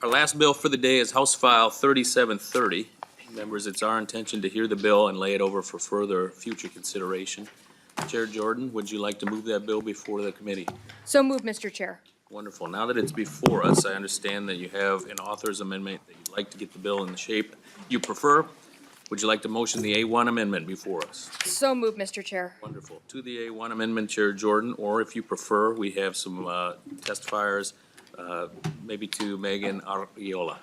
Our last bill for the day is House File 3730. Members, it's our intention to hear the bill and lay it over for further future consideration. Chair Jordan, would you like to move that bill before the committee? So moved, Mr. Chair. Wonderful. Now that it's before us, I understand that you have an author's amendment that you'd like to get the bill in the shape you prefer. Would you like to motion the A1 amendment before us? So moved, Mr. Chair. Wonderful. To the A1 amendment, Chair Jordan, or if you prefer, we have some testifiers, maybe to Megan Ariola.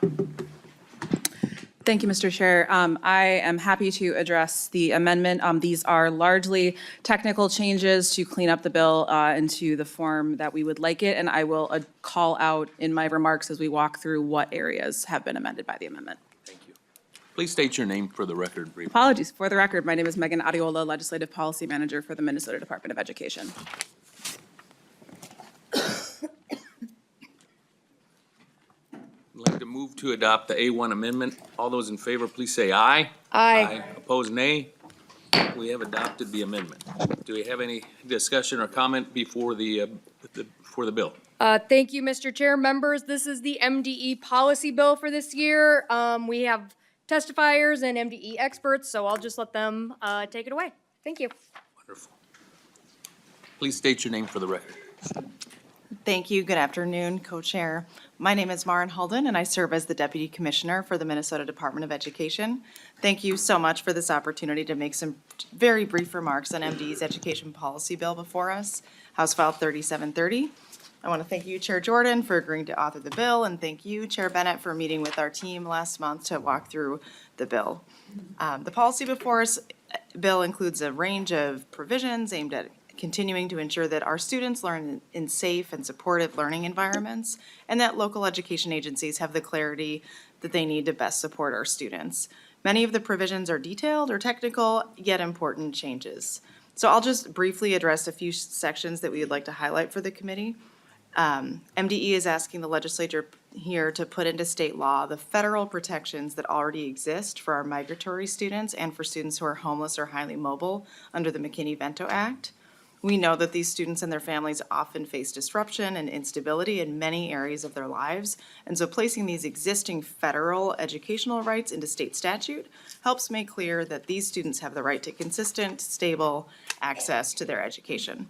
Thank you, Mr. Chair. I am happy to address the amendment. These are largely technical changes to clean up the bill into the form that we would like it, and I will call out in my remarks as we walk through what areas have been amended by the amendment. Thank you. Please state your name for the record briefly. Apologies. For the record, my name is Megan Ariola, Legislative Policy Manager for the Minnesota Department of Education. I'd like to move to adopt the A1 amendment. All those in favor, please say aye. Aye. Opposed, nay. We have adopted the amendment. Do we have any discussion or comment before the bill? Thank you, Mr. Chair. Members, this is the MDE policy bill for this year. We have testifiers and MDE experts, so I'll just let them take it away. Thank you. Wonderful. Please state your name for the record. Thank you. Good afternoon, Co-Chair. My name is Maren Holden, and I serve as the Deputy Commissioner for the Minnesota Department of Education. Thank you so much for this opportunity to make some very brief remarks on MDE's education policy bill before us, House File 3730. I want to thank you, Chair Jordan, for agreeing to author the bill, and thank you, Chair Bennett, for meeting with our team last month to walk through the bill. The policy before us bill includes a range of provisions aimed at continuing to ensure that our students learn in safe and supportive learning environments, and that local education agencies have the clarity that they need to best support our students. Many of the provisions are detailed or technical, yet important changes. So I'll just briefly address a few sections that we would like to highlight for the committee. MDE is asking the legislature here to put into state law the federal protections that already exist for our migratory students and for students who are homeless or highly mobile under the McKinney-Vento Act. We know that these students and their families often face disruption and instability in many areas of their lives, and so placing these existing federal educational rights into state statute helps make clear that these students have the right to consistent, stable access to their education.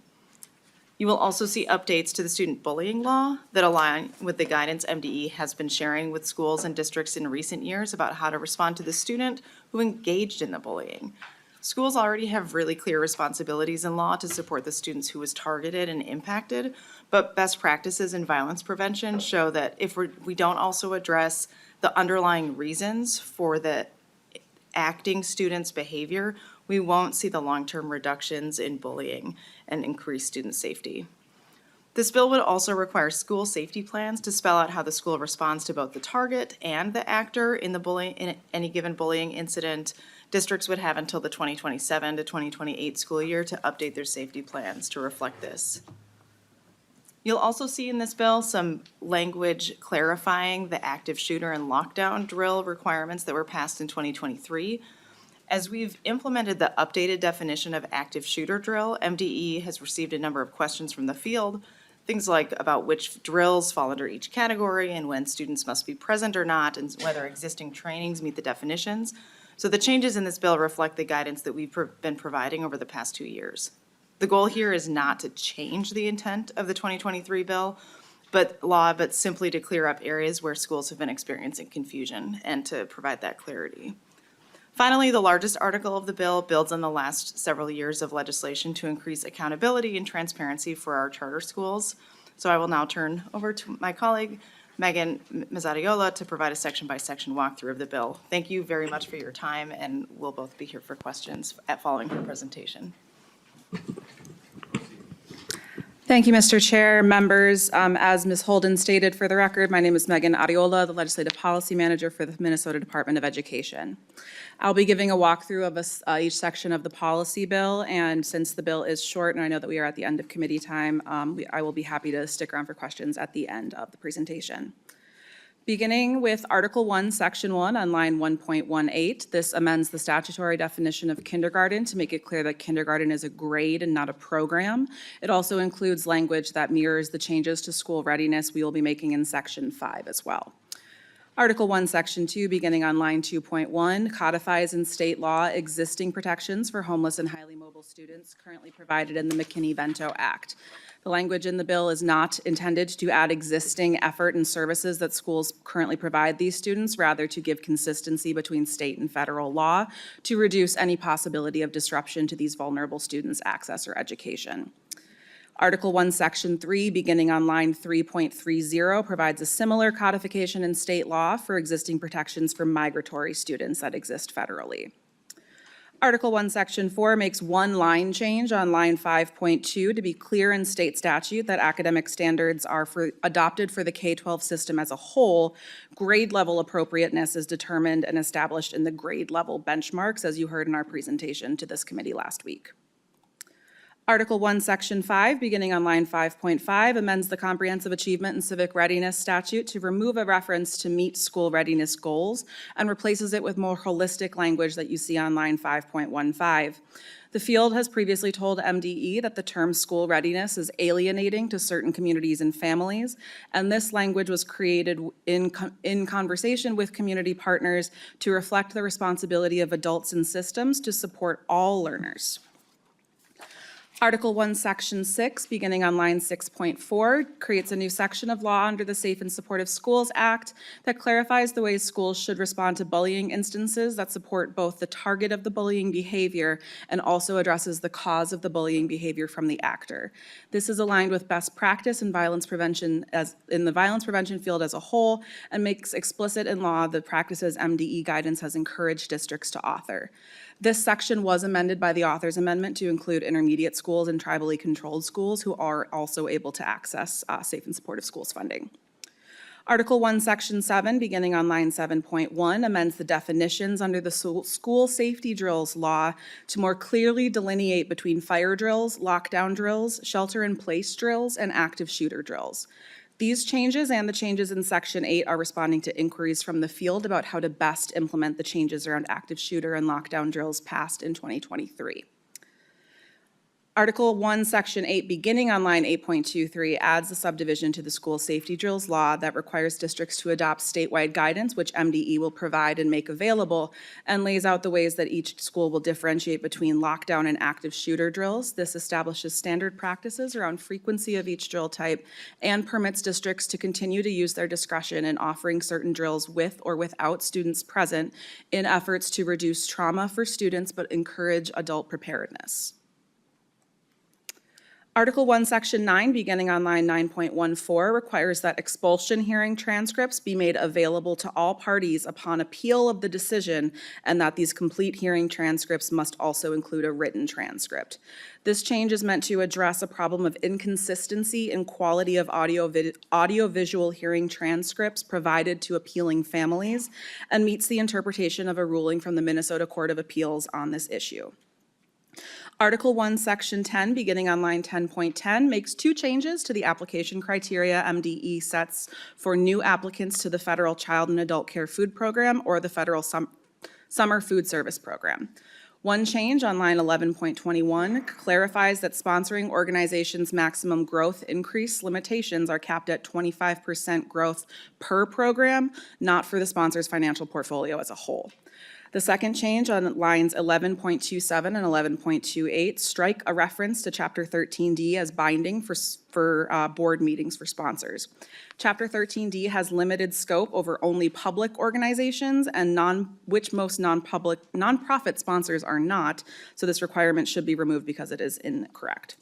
You will also see updates to the student bullying law that align with the guidance MDE has been sharing with schools and districts in recent years about how to respond to the student who engaged in the bullying. Schools already have really clear responsibilities in law to support the students who was targeted and impacted, but best practices in violence prevention show that if we don't also address the underlying reasons for the acting students' behavior, we won't see the long-term reductions in bullying and increase student safety. This bill would also require school safety plans to spell out how the school responds to both the target and the actor in any given bullying incident. Districts would have until the 2027 to 2028 school year to update their safety plans to reflect this. You'll also see in this bill some language clarifying the active shooter and lockdown drill requirements that were passed in 2023. As we've implemented the updated definition of active shooter drill, MDE has received a number of questions from the field, things like about which drills fall under each category and when students must be present or not, and whether existing trainings meet the definitions. So the changes in this bill reflect the guidance that we've been providing over the past 2 years. The goal here is not to change the intent of the 2023 bill, but simply to clear up areas where schools have been experiencing confusion and to provide that clarity. Finally, the largest article of the bill builds on the last several years of legislation to increase accountability and transparency for our charter schools. So I will now turn over to my colleague, Megan Mazzariola, to provide a section-by-section walkthrough of the bill. Thank you very much for your time, and we'll both be here for questions following her presentation. Thank you, Mr. Chair, members. As Ms. Holden stated, for the record, my name is Megan Ariola, the Legislative Policy Manager for the Minnesota Department of Education. I'll be giving a walkthrough of each section of the policy bill, and since the bill is short, and I know that we are at the end of committee time, I will be happy to stick around for questions at the end of the presentation. Beginning with Article 1, Section 1 on line 1.18, this amends the statutory definition of kindergarten to make it clear that kindergarten is a grade and not a program. It also includes language that mirrors the changes to school readiness we will be making in Section 5 as well. Article 1, Section 2, beginning on line 2.1, codifies in state law existing protections for homeless and highly mobile students currently provided in the McKinney-Vento Act. The language in the bill is not intended to add existing effort and services that schools currently provide these students, rather to give consistency between state and federal law to reduce any possibility of disruption to these vulnerable students' access or education. Article 1, Section 3, beginning on line 3.30, provides a similar codification in state law for existing protections for migratory students that exist federally. Article 1, Section 4 makes one line change on line 5.2 to be clear in state statute that academic standards are adopted for the K-12 system as a whole. Grade level appropriateness is determined and established in the grade level benchmarks, as you heard in our presentation to this committee last week. Article 1, Section 5, beginning on line 5.5, amends the Comprehensive Achievement and Civic Readiness Statute to remove a reference to meet school readiness goals and replaces it with more holistic language that you see on line 5.15. The field has previously told MDE that the term school readiness is alienating to certain communities and families, and this language was created in conversation with community partners to reflect the responsibility of adults and systems to support all learners. Article 1, Section 6, beginning on line 6.4, creates a new section of law under the Safe and Supportive Schools Act that clarifies the ways schools should respond to bullying instances that support both the target of the bullying behavior and also addresses the cause of the bullying behavior from the actor. This is aligned with best practice in violence prevention in the violence prevention field as a whole and makes explicit in law the practices MDE guidance has encouraged districts to author. This section was amended by the author's amendment to include intermediate schools and tribally controlled schools who are also able to access Safe and Supportive Schools funding. Article 1, Section 7, beginning on line 7.1, amends the definitions under the school safety drills law to more clearly delineate between fire drills, lockdown drills, shelter-in-place drills, and active shooter drills. These changes and the changes in Section 8 are responding to inquiries from the field about how to best implement the changes around active shooter and lockdown drills passed in 2023. Article 1, Section 8, beginning on line 8.23, adds a subdivision to the school safety drills law that requires districts to adopt statewide guidance, which MDE will provide and make available, and lays out the ways that each school will differentiate between lockdown and active shooter drills. This establishes standard practices around frequency of each drill type and permits districts to continue to use their discretion in offering certain drills with or without students present in efforts to reduce trauma for students but encourage adult preparedness. Article 1, Section 9, beginning on line 9.14, requires that expulsion hearing transcripts be made available to all parties upon appeal of the decision, and that these complete hearing transcripts must also include a written transcript. This change is meant to address a problem of inconsistency in quality of audio-visual hearing transcripts provided to appealing families, and meets the interpretation of a ruling from the Minnesota Court of Appeals on this issue. Article 1, Section 10, beginning on line 10.10, makes two changes to the application criteria MDE sets for new applicants to the Federal Child and Adult Care Food Program or the Federal Summer Food Service Program. One change on line 11.21 clarifies that sponsoring organizations' maximum growth increase limitations are capped at 25% growth per program, not for the sponsor's financial portfolio as a whole. The second change on lines 11.27 and 11.28 strike a reference to Chapter 13D as binding for board meetings for sponsors. Chapter 13D has limited scope over only public organizations and which most nonprofit sponsors are not, so this requirement should be removed because it is incorrect.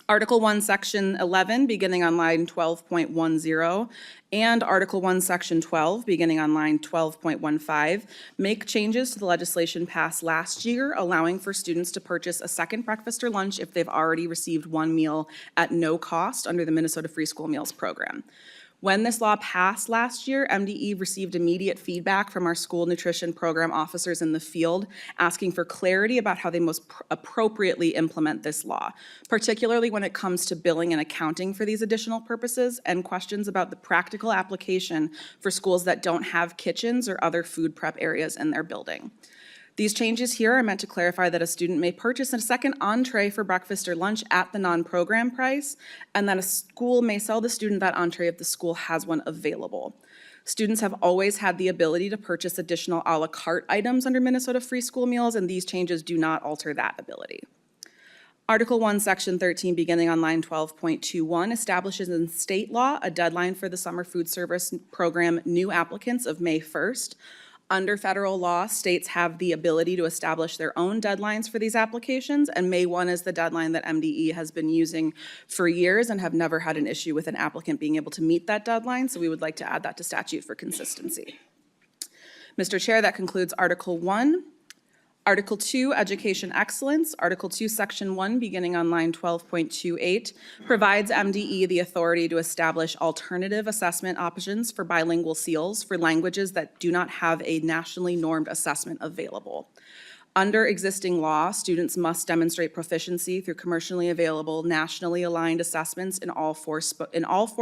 Article 1, Section 11, beginning on line 12.10, and Article 1, Section 12, beginning on line 12.15, make changes to the legislation passed last year, allowing for students to purchase a second breakfast or lunch if they've already received one meal at no cost under the Minnesota Free School Meals Program. When this law passed last year, MDE received immediate feedback from our school nutrition program officers in the field asking for clarity about how they most appropriately implement this law, particularly when it comes to billing and accounting for these additional purposes and questions about the practical application for schools that don't have kitchens or other food prep areas in their building. These changes here are meant to clarify that a student may purchase a second entree for breakfast or lunch at the non-program price, and that a school may sell the student that entree if the school has one available. Students have always had the ability to purchase additional à la carte items under Minnesota free school meals, and these changes do not alter that ability. Article 1, Section 13, beginning on line 12.21, establishes in state law a deadline for the summer food service program new applicants of May 1st. Under federal law, states have the ability to establish their own deadlines for these applications, and May 1 is the deadline that MDE has been using for years and have never had an issue with an applicant being able to meet that deadline, so we would like to add that to statute for consistency. Mr. Chair, that concludes Article 1. Article 2, Education Excellence. Article 2, Section 1, beginning on line 12.28, provides MDE the authority to establish alternative assessment options for bilingual seals for languages that do not have a nationally normed assessment available. Under existing law, students must demonstrate proficiency through commercially available, nationally aligned assessments in all four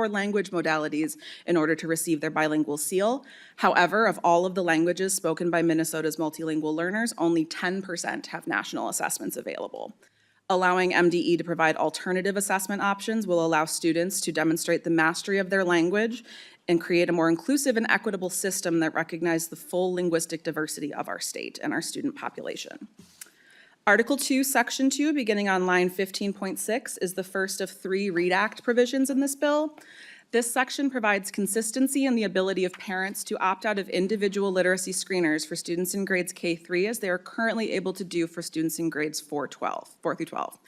language modalities in order to receive their bilingual seal. However, of all of the languages spoken by Minnesota's multilingual learners, only 10% have national assessments available. Allowing MDE to provide alternative assessment options will allow students to demonstrate the mastery of their language and create a more inclusive and equitable system that recognizes the full linguistic diversity of our state and our student population. Article 2, Section 2, beginning on line 15.6, is the first of 3 READ Act provisions in this bill. This section provides consistency in the ability of parents to opt out of individual literacy screeners for students in grades K-3 as they are currently able to do for students in grades 4 through 12.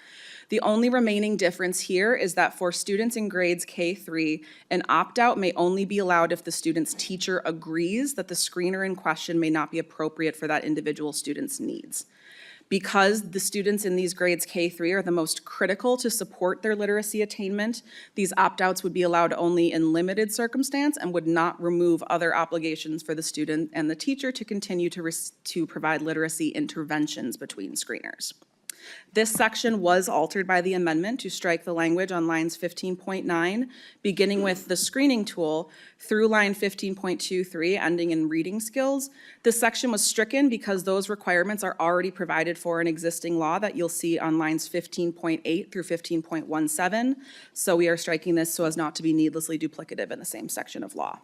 The only remaining difference here is that for students in grades K-3, an opt-out may only be allowed if the student's teacher agrees that the screener in question may not be appropriate for that individual student's needs. Because the students in these grades K-3 are the most critical to support their literacy attainment, these opt-outs would be allowed only in limited circumstance and would not remove other obligations for the student and the teacher to continue to provide literacy interventions between screeners. This section was altered by the amendment to strike the language on lines 15.9, beginning with the screening tool, through line 15.23, ending in reading skills. This section was stricken because those requirements are already provided for in existing law that you'll see on lines 15.8 through 15.17. So we are striking this so as not to be needlessly duplicative in the same section of law.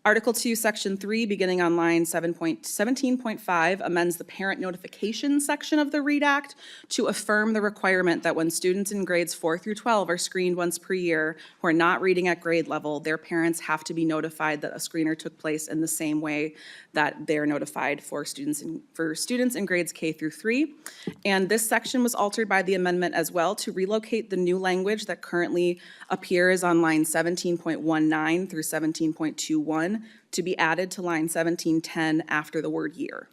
Article 2, Section 3, beginning on line 17.5, amends the parent notification section of the READ Act to affirm the requirement that when students in grades 4 through 12 are screened once per year who are not reading at grade level, their parents have to be notified that a screener took place in the same way that they're notified for students in grades K through 3. And this section was altered by the amendment as well to relocate the new language that currently appears on line 17.19 through 17.21 to be added to line 1710 after the word year.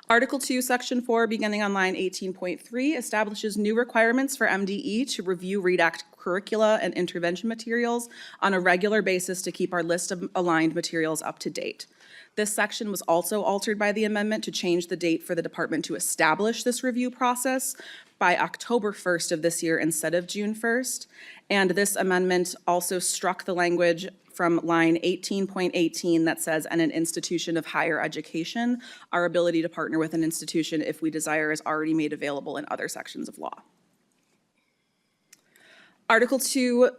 Article 2, Section 4, beginning on line 18.3, establishes new requirements for MDE to review READ Act curricula and intervention materials on a regular basis to keep our list of aligned materials up to date. This section was also altered by the amendment to change the date for the department to establish this review process by October 1st of this year instead of June 1st. And this amendment also struck the language from line 18.18 that says, "and an institution of higher education." Our ability to partner with an institution if we desire is already made available in other sections of law. Article 2,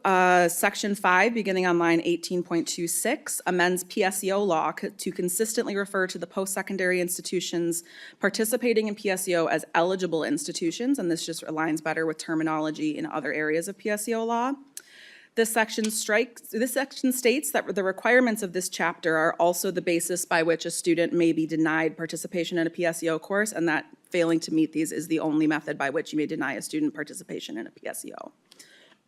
Section 5, beginning on line 18.26, amends PSEO law to consistently refer to the post-secondary institutions participating in PSEO as eligible institutions, and this just aligns better with terminology in other areas of PSEO law. This section states that the requirements of this chapter are also the basis by which a student may be denied participation in a PSEO course, and that failing to meet these is the only method by which you may deny a student participation in a PSEO.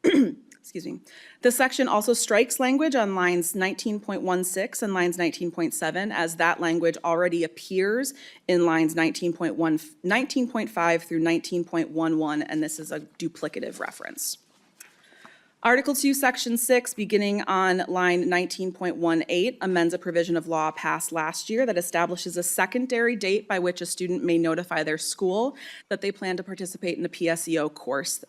Excuse me. This section also strikes language on lines 19.16 and lines 19.7 as that language already appears in lines 19.5 through 19.11, and this is a duplicative reference. Article 2, Section 6, beginning on line 19.18, amends a provision of law passed last year that establishes a secondary date by which a student may notify their school that they plan to participate in a PSEO course.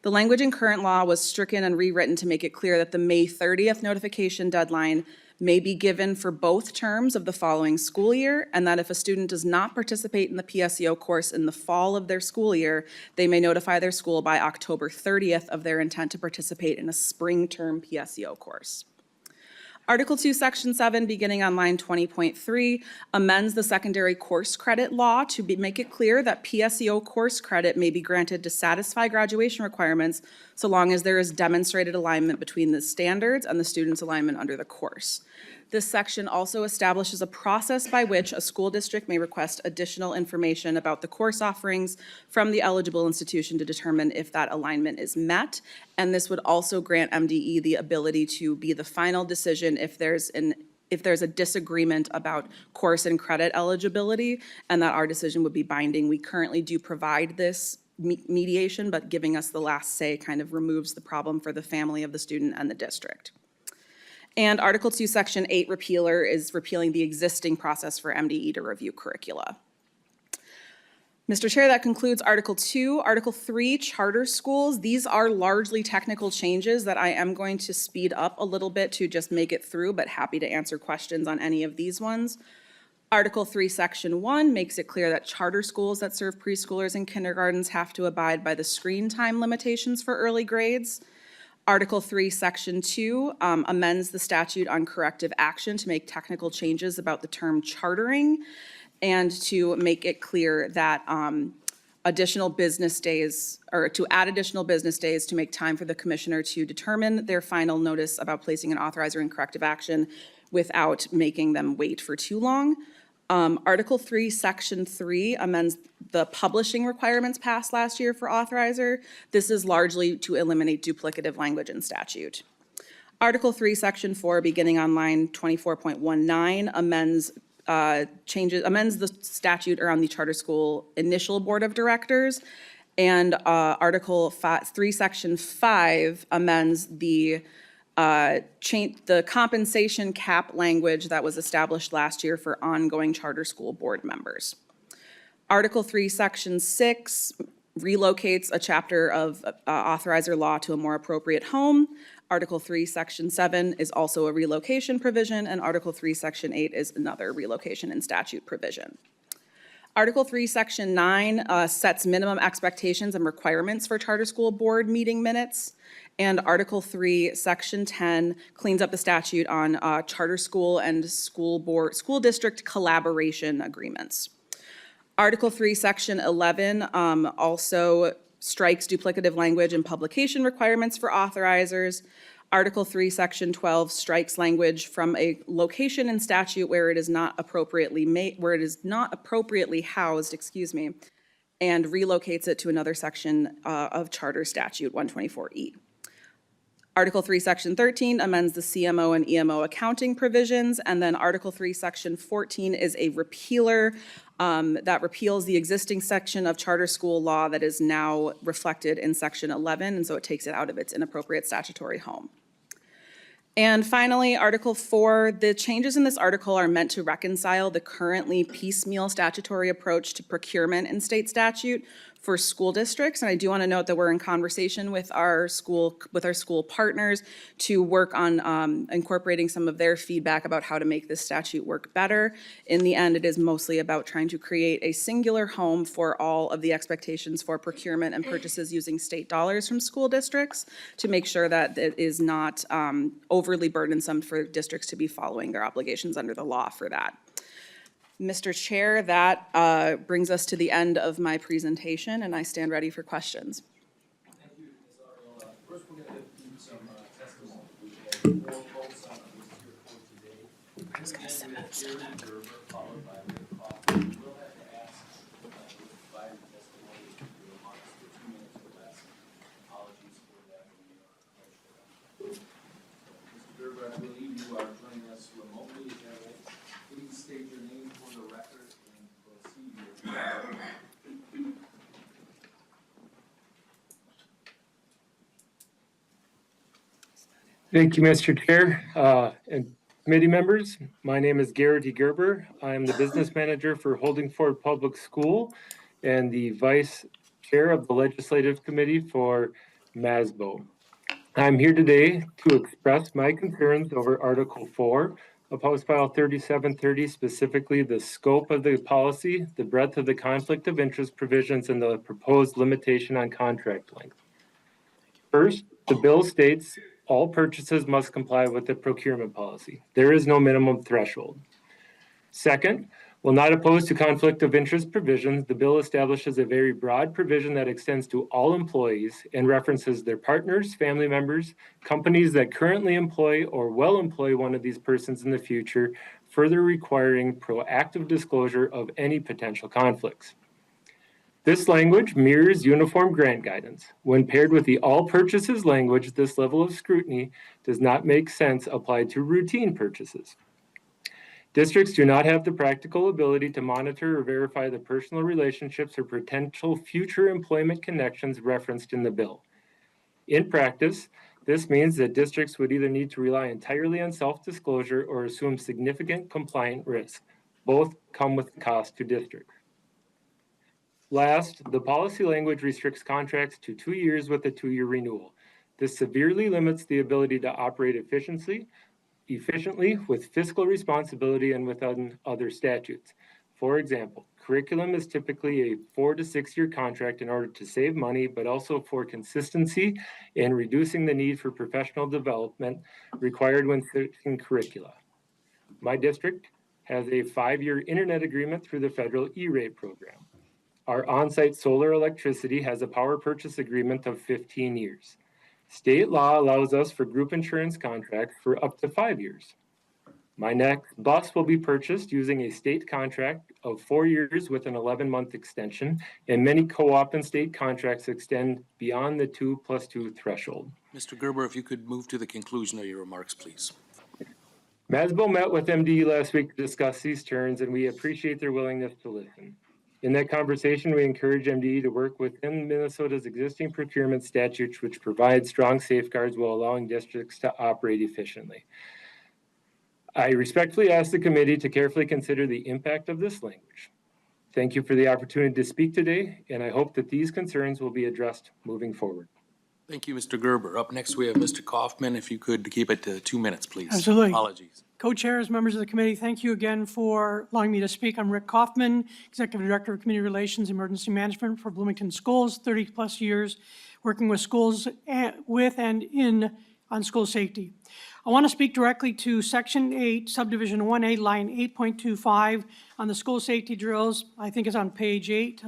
The language in current law was stricken and rewritten to make it clear that the May 30th notification deadline may be given for both terms of the following school year, and that if a student does not participate in the PSEO course in the fall of their school year, they may notify their school by October 30th of their intent to participate in a spring term PSEO course. Article 2, Section 7, beginning on line 20.3, amends the secondary course credit law to make it clear that PSEO course credit may be granted to satisfy graduation requirements so long as there is demonstrated alignment between the standards and the student's alignment under the course. This section also establishes a process by which a school district may request additional information about the course offerings from the eligible institution to determine if that alignment is met. And this would also grant MDE the ability to be the final decision if there's a disagreement about course and credit eligibility, and that our decision would be binding. We currently do provide this mediation, but giving us the last say kind of removes the problem for the family of the student and the district. And Article 2, Section 8 repealer is repealing the existing process for MDE to review curricula. Mr. Chair, that concludes Article 2. Article 3, charter schools. These are largely technical changes that I am going to speed up a little bit to just make it through, but happy to answer questions on any of these ones. Article 3, Section 1 makes it clear that charter schools that serve preschoolers and kindergartens have to abide by the screen time limitations for early grades. Article 3, Section 2 amends the statute on corrective action to make technical changes about the term chartering and to make it clear that additional business days, or to add additional business days to make time for the commissioner to determine their final notice about placing an authorizer in corrective action without making them wait for too long. Article 3, Section 3 amends the publishing requirements passed last year for authorizer. This is largely to eliminate duplicative language in statute. Article 3, Section 4, beginning on line 24.19, amends the statute around the charter school initial board of directors. And Article 3, Section 5 amends the compensation cap language that was established last year for ongoing charter school board members. Article 3, Section 6 relocates a chapter of authorizer law to a more appropriate home. Article 3, Section 7 is also a relocation provision, and Article 3, Section 8 is another relocation and statute provision. Article 3, Section 9 sets minimum expectations and requirements for charter school board meeting minutes. And Article 3, Section 10 cleans up the statute on charter school and school district collaboration agreements. Article 3, Section 11 also strikes duplicative language and publication requirements for authorizers. Article 3, Section 12 strikes language from a location in statute where it is not appropriately housed, and relocates it to another section of Charter Statute 124E. Article 3, Section 13 amends the CMO and EMO accounting provisions, and then Article 3, Section 14 is a repealer that repeals the existing section of charter school law that is now reflected in Section 11, and so it takes it out of its inappropriate statutory home. And finally, Article 4, the changes in this article are meant to reconcile the currently piecemeal statutory approach to procurement in state statute for school districts. And I do want to note that we're in conversation with our school partners to work on incorporating some of their feedback about how to make this statute work better. In the end, it is mostly about trying to create a singular home for all of the expectations for procurement and purchases using state dollars from school districts to make sure that it is not overly burdensome for districts to be following their obligations under the law for that. Mr. Chair, that brings us to the end of my presentation, and I stand ready for questions. Thank you, Ms. Ariola. First, we're going to do some testimony. We have 4 folks on the list here for today. I was going to send that. Followed by Rick Kaufman. We will have to ask to provide the testimony in your remarks for 2 minutes or less. Apologies for that. Mr. Gerber, I believe you are joining us remotely. Is that right? Please state your name for the record and proceed with your Thank you, Mr. Chair and committee members. My name is Garrett E. Gerber. I am the business manager for Holdingford Public School and the vice chair of the legislative committee for MASBO. I'm here today to express my concerns over Article 4 of House File 3730, specifically the scope of the policy, the breadth of the conflict of interest provisions, and the proposed limitation on contract length. First, the bill states all purchases must comply with the procurement policy. There is no minimum threshold. Second, while not opposed to conflict of interest provisions, the bill establishes a very broad provision that extends to all employees and references their partners, family members, companies that currently employ or will employ one of these persons in the future, further requiring proactive disclosure of any potential conflicts. This language mirrors uniform grant guidance. When paired with the all purchases language, this level of scrutiny does not make sense applied to routine purchases. Districts do not have the practical ability to monitor or verify the personal relationships or potential future employment connections referenced in the bill. In practice, this means that districts would either need to rely entirely on self-disclosure or assume significant compliant risk. Both come with cost to districts. Last, the policy language restricts contracts to 2 years with a 2-year renewal. This severely limits the ability to operate efficiently with fiscal responsibility and within other statutes. For example, curriculum is typically a 4 to 6 year contract in order to save money, but also for consistency and reducing the need for professional development required when switching curricula. My district has a 5-year internet agreement through the federal E-rate program. Our on-site solar electricity has a power purchase agreement of 15 years. State law allows us for group insurance contracts for up to 5 years. My next bus will be purchased using a state contract of 4 years with an 11-month extension, and many co-op and state contracts extend beyond the 2+2 threshold. Mr. Gerber, if you could move to the conclusion of your remarks, please. MASBO met with MDE last week to discuss these terms, and we appreciate their willingness to listen. In that conversation, we encourage MDE to work within Minnesota's existing procurement statutes, which provide strong safeguards while allowing districts to operate efficiently. I respectfully ask the committee to carefully consider the impact of this language. Thank you for the opportunity to speak today, and I hope that these concerns will be addressed moving forward. Thank you, Mr. Gerber. Up next, we have Mr. Kaufman. If you could keep it to 2 minutes, please. Absolutely. Apologies. Co-chairs, members of the committee, thank you again for allowing me to speak. I'm Rick Kaufman, Executive Director of Community Relations and Emergency Management for Bloomington Schools, 30-plus years working with schools with and in on school safety. I want to speak directly to Section 8, Subdivision 1A, line 8.25 on the school safety drills. I think it's on page 8.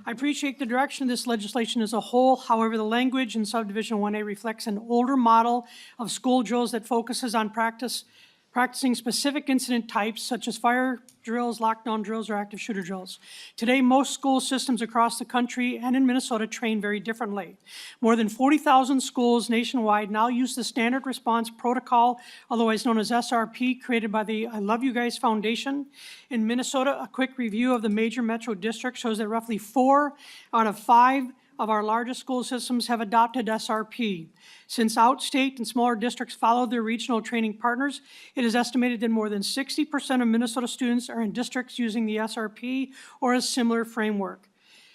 I appreciate the direction of this legislation as a whole. However, the language in Subdivision 1A reflects an older model of school drills that focuses on practicing specific incident types such as fire drills, lockdown drills, or active shooter drills. Today, most school systems across the country and in Minnesota train very differently. More than 40,000 schools nationwide now use the Standard Response Protocol, otherwise known as SRP, created by the I Love You Guys Foundation. In Minnesota, a quick review of the major metro districts shows that roughly 4 out of 5 of our largest school systems have adopted SRP. Since outstate and smaller districts follow their regional training partners, it is estimated that more than 60% of Minnesota students are in districts using the SRP or a similar framework.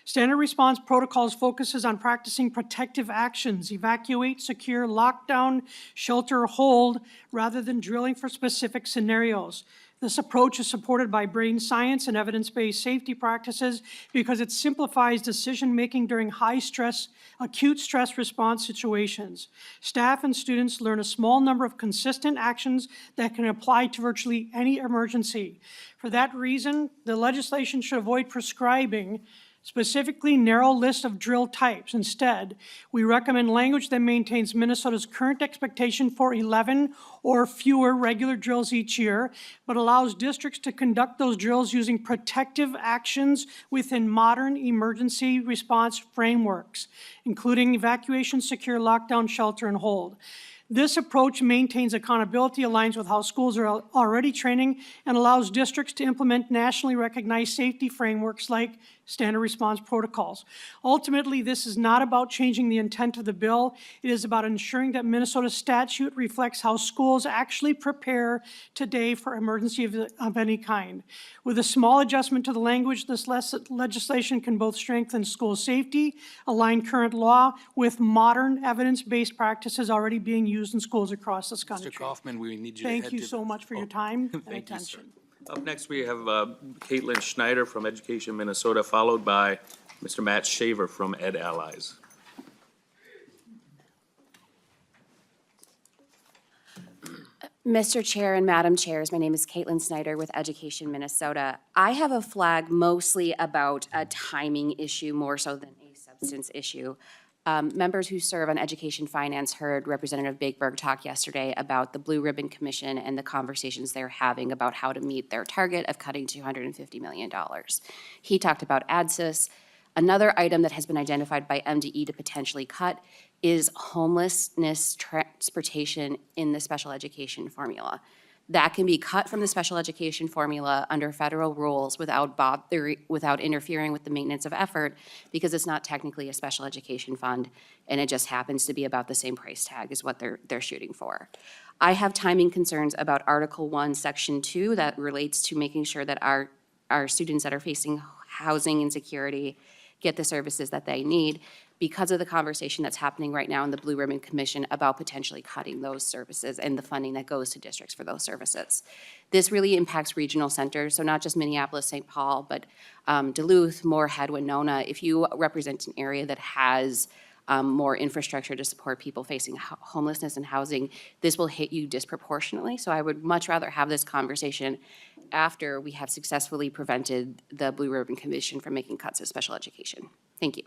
Standard Response Protocols focuses on practicing protective actions, evacuate, secure, lockdown, shelter, hold, rather than drilling for specific scenarios. This approach is supported by brain science and evidence-based safety practices because it simplifies decision-making during high-stress, acute stress response situations. Staff and students learn a small number of consistent actions that can apply to virtually any emergency. For that reason, the legislation should avoid prescribing specifically narrow list of drill types. Instead, we recommend language that maintains Minnesota's current expectation for 11 or fewer regular drills each year, but allows districts to conduct those drills using protective actions within modern emergency response frameworks, including evacuation, secure, lockdown, shelter, and hold. This approach maintains accountability, aligns with how schools are already training, and allows districts to implement nationally recognized safety frameworks like Standard Response Protocols. Ultimately, this is not about changing the intent of the bill. It is about ensuring that Minnesota's statute reflects how schools actually prepare today for emergency of any kind. With a small adjustment to the language, this legislation can both strengthen school safety, align current law with modern evidence-based practices already being used in schools across this country. Mr. Kaufman, we need you to head to... Thank you so much for your time and Thank you, sir. attention. Up next, we have Caitlin Schneider from Education Minnesota, followed by Mr. Matt Shaver from Ed Allies. Mr. Chair and Madam Chairs, my name is Caitlin Snyder with Education Minnesota. I have a flag mostly about a timing issue more so than a substance issue. Members who serve on Education Finance heard Representative Bakeberg talk yesterday about the Blue Ribbon Commission and the conversations they're having about how to meet their target of cutting $250 million. He talked about ADSIS. Another item that has been identified by MDE to potentially cut is homelessness transportation in the special education formula. That can be cut from the special education formula under federal rules without interfering with the maintenance of effort, because it's not technically a special education fund, and it just happens to be about the same price tag as what they're shooting for. I have timing concerns about Article 1, Section 2, that relates to making sure that our students that are facing housing insecurity get the services that they need, because of the conversation that's happening right now in the Blue Ribbon Commission about potentially cutting those services and the funding that goes to districts for those services. This really impacts regional centers, so not just Minneapolis, St. Paul, but Duluth, Moorhead, Winona. If you represent an area that has more infrastructure to support people facing homelessness and housing, this will hit you disproportionately. So I would much rather have this conversation after we have successfully prevented the Blue Ribbon Commission from making cuts to special education. Thank you.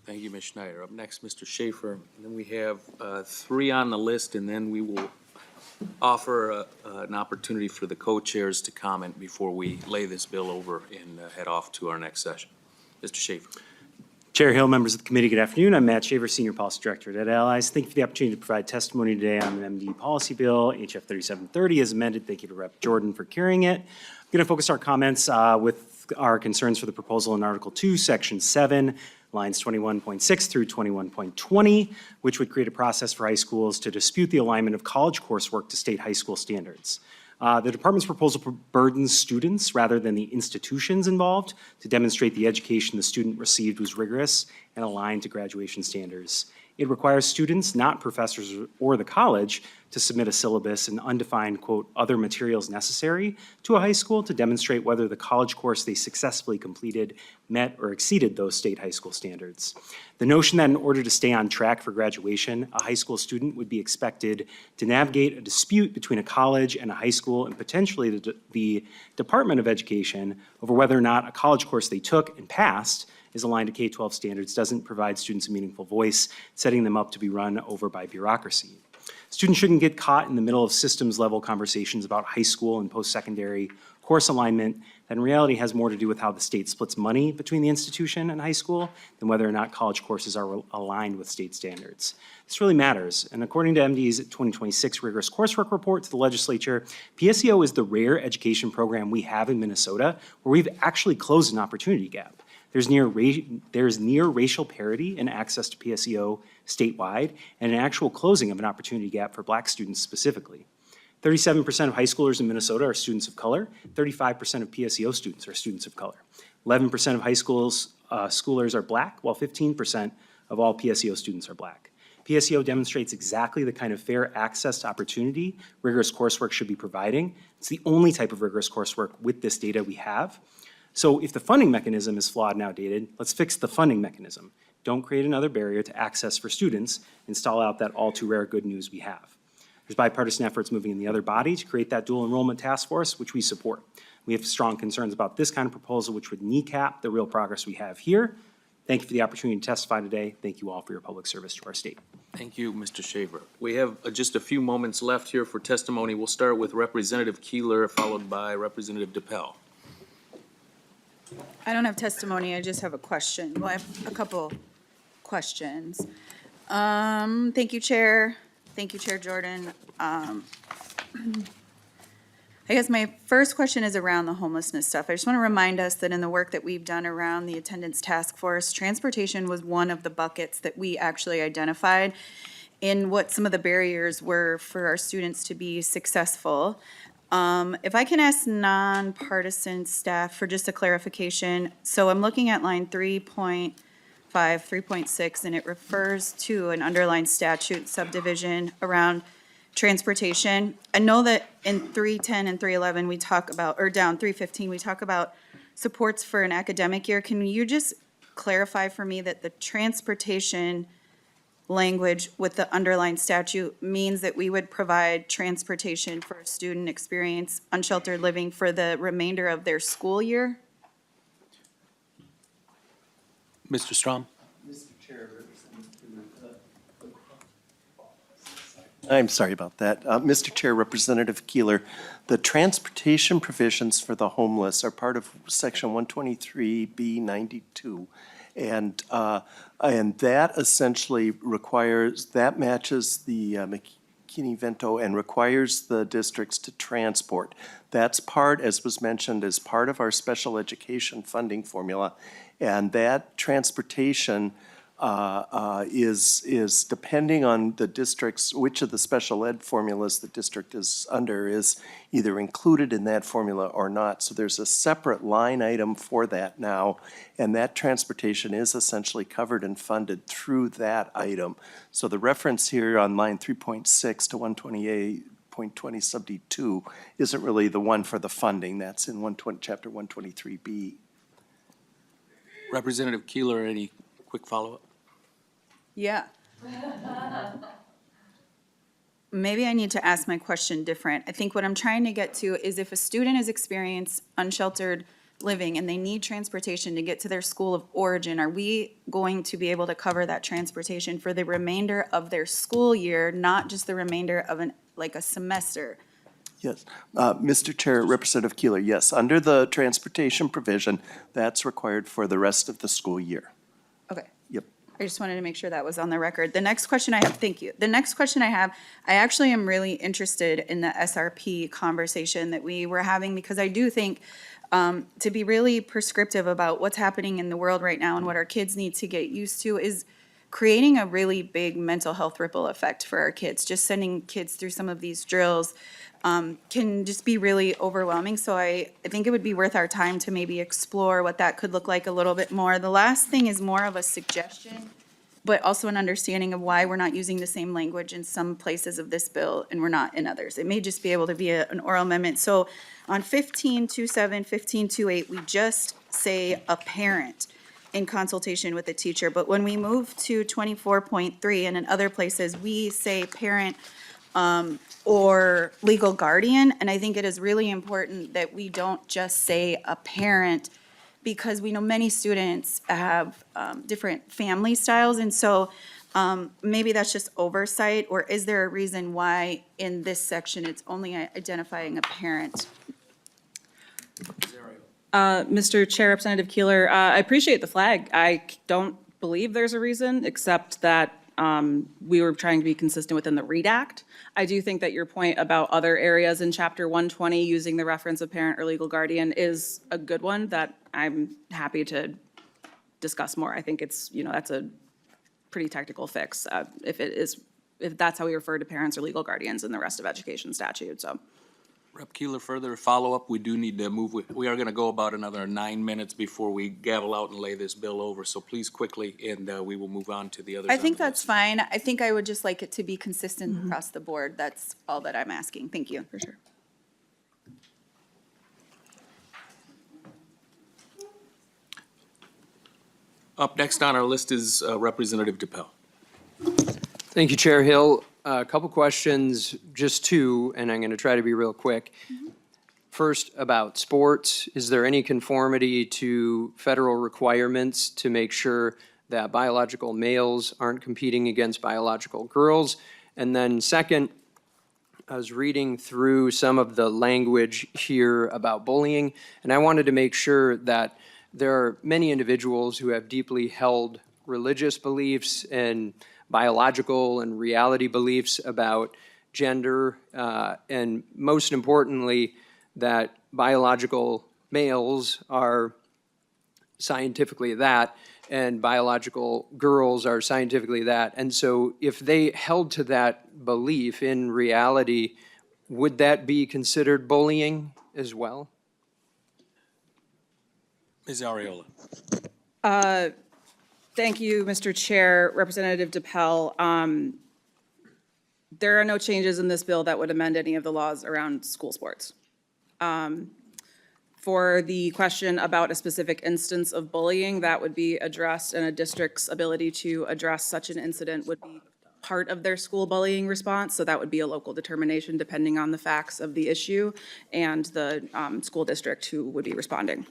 Thank you, Ms. Schneider. Up next, Mr. Schaefer. And then we have 3 on the list, and then we will offer an opportunity for the co-chairs to comment before we lay this bill over and head off to our next session. Mr. Schaefer. Chair Hill, members of the committee, good afternoon. I'm Matt Shaver, Senior Policy Director at Allies. Thank you for the opportunity to provide testimony today on the MDE policy bill, HF 3730 as amended. Thank you to Rep. Jordan for carrying it. I'm going to focus our comments with our concerns for the proposal in Article 2, Section 7, lines 21.6 through 21.20, which would create a process for high schools to dispute the alignment of college coursework to state high school standards. The department's proposal burdens students rather than the institutions involved to demonstrate the education the student received was rigorous and aligned to graduation standards. It requires students, not professors or the college, to submit a syllabus and undefined, quote, other materials necessary to a high school to demonstrate whether the college course they successfully completed met or exceeded those state high school standards. The notion that in order to stay on track for graduation, a high school student would be expected to navigate a dispute between a college and a high school and potentially the Department of Education over whether or not a college course they took and passed is aligned to K-12 standards doesn't provide students a meaningful voice, setting them up to be run over by bureaucracy. Students shouldn't get caught in the middle of systems-level conversations about high school and post-secondary course alignment that in reality has more to do with how the state splits money between the institution and high school than whether or not college courses are aligned with state standards. This really matters, and according to MDE's 2026 rigorous coursework report to the legislature, PSEO is the rare education program we have in Minnesota where we've actually closed an opportunity gap. There's near racial parity in access to PSEO statewide and an actual closing of an opportunity gap for Black students specifically. 37% of high schoolers in Minnesota are students of color. 35% of PSEO students are students of color. 11% of high schoolers are Black, while 15% of all PSEO students are Black. PSEO demonstrates exactly the kind of fair access to opportunity rigorous coursework should be providing. It's the only type of rigorous coursework with this data we have. So if the funding mechanism is flawed and outdated, let's fix the funding mechanism. Don't create another barrier to access for students and stall out that all too rare good news we have. There's bipartisan efforts moving in the other body to create that dual enrollment task force, which we support. We have strong concerns about this kind of proposal, which would kneecap the real progress we have here. Thank you for the opportunity to testify today. Thank you all for your public service to our state. Thank you, Mr. Shaver. We have just a few moments left here for testimony. We'll start with Representative Keeler, followed by Representative DePel. I don't have testimony, I just have a question. Well, I have a couple questions. Thank you, Chair. Thank you, Chair Jordan. I guess my first question is around the homelessness stuff. I just want to remind us that in the work that we've done around the attendance task force, transportation was one of the buckets that we actually identified in what some of the barriers were for our students to be successful. If I can ask nonpartisan staff for just a clarification. So I'm looking at line 3.5, 3.6, and it refers to an underlined statute subdivision around transportation. I know that in 310 and 311, we talk about, or down 315, we talk about supports for an academic year. Can you just clarify for me that the transportation language with the underlying statute means that we would provide transportation for a student experience unsheltered living for the remainder of their school year? Mr. Strom? I'm sorry about that. Mr. Chair, Representative Keeler, the transportation provisions for the homeless are part of Section 123B92. And that essentially requires, that matches the McKinney-Vento and requires the districts to transport. That's part, as was mentioned, as part of our special education funding formula. And that transportation is depending on the districts, which of the special ed formulas the district is under is either included in that formula or not. So there's a separate line item for that now, and that transportation is essentially covered and funded through that item. So the reference here on line 3.6 to 128.20 sub D2 isn't really the one for the funding. That's in chapter 123B. Representative Keeler, any quick follow-up? Yeah. Maybe I need to ask my question different. I think what I'm trying to get to is if a student has experienced unsheltered living and they need transportation to get to their school of origin, are we going to be able to cover that transportation for the remainder of their school year, not just the remainder of a semester? Yes. Mr. Chair, Representative Keeler, yes, under the transportation provision, that's required for the rest of the school year. Okay. Yep. I just wanted to make sure that was on the record. The next question I have, thank you. The next question I have, I actually am really interested in the SRP conversation that we were having, because I do think to be really prescriptive about what's happening in the world right now and what our kids need to get used to is creating a really big mental health ripple effect for our kids. Just sending kids through some of these drills can just be really overwhelming. So I think it would be worth our time to maybe explore what that could look like a little bit more. The last thing is more of a suggestion, but also an understanding of why we're not using the same language in some places of this bill and we're not in others. It may just be able to be an oral amendment. So on 15.27, 15.28, we just say a parent in consultation with the teacher. But when we move to 24.3 and in other places, we say parent or legal guardian. And I think it is really important that we don't just say a parent, because we know many students have different family styles. And so maybe that's just oversight, or is there a reason why in this section it's only identifying a parent? Mr. Chair, Representative Keeler, I appreciate the flag. I don't believe there's a reason, except that we were trying to be consistent within the READ Act. I do think that your point about other areas in Chapter 120 using the reference of parent or legal guardian is a good one that I'm happy to discuss more. I think it's, that's a pretty technical fix if that's how we refer to parents or legal guardians in the rest of education statute, so. Rep. Keeler, further follow-up, we do need to move, we are gonna go about another 9 minutes before we gavel out and lay this bill over, so please quickly, and we will move on to the others. I think on the that's list. fine. I think I would just like it to be consistent across the board. That's all that I'm asking. Thank you. For sure. Up next on our list is Representative DePel. Thank you, Chair Hill. A couple questions, just two, and I'm going to try to be real quick. First, about sports, is there any conformity to federal requirements to make sure that biological males aren't competing against biological girls? And then second, I was reading through some of the language here about bullying, and I wanted to make sure that there are many individuals who have deeply held religious beliefs and biological and reality beliefs about gender, and most importantly, that biological males are scientifically that, and biological girls are scientifically that. And so if they held to that belief in reality, would that be considered bullying as well? Ms. Arreola. Thank you, Mr. Chair. Representative DePel, there are no changes in this bill that would amend any of the laws around school sports. For the question about a specific instance of bullying, that would be addressed, and a district's ability to address such an incident would be part of their school bullying response, so that would be a local determination depending on the facts of the issue and the school district who would be responding.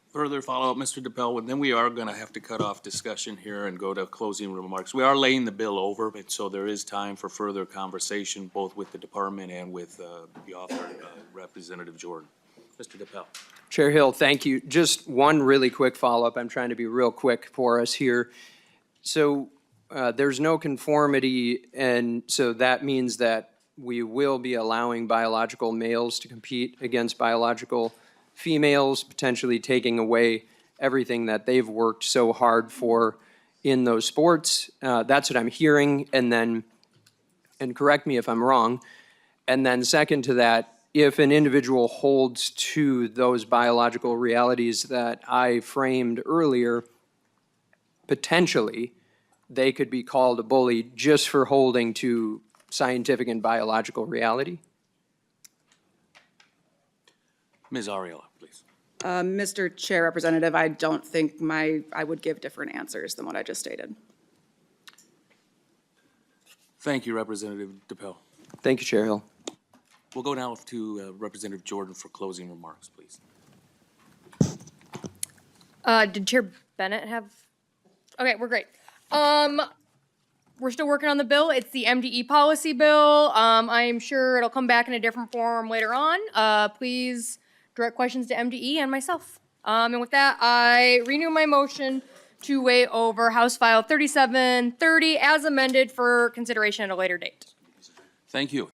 Further follow-up, Mr. DePel, and then we are gonna have to cut off discussion here and go to closing remarks. We are laying the bill over, and so there is time for further conversation, both with the department and with the author, Representative Jordan. Mr. DePel. Chair Hill, thank you. Just one really quick follow-up. I'm trying to be real quick for us here. So there's no conformity, and so that means that we will be allowing biological males to compete against biological females, potentially taking away everything that they've worked so hard for in those sports. That's what I'm hearing. And then, and correct me if I'm wrong, and then second to that, if an individual holds to those biological realities that I framed earlier, potentially, they could be called a bully just for holding to scientific and biological reality? Ms. Ariola, please. Mr. Chair, Representative, I don't think I would give different answers than what I just stated. Thank you, Representative DePel. Thank you, Chair Hill. We'll go now to Representative Jordan for closing remarks, please. Did Chair Bennett have? Okay, we're great. We're still working on the bill. It's the MDE policy bill. I am sure it'll come back in a different form later on. Please direct questions to MDE and myself. And with that, I renew my motion to weigh over House File 3730 as amended for consideration at a later date. Thank you.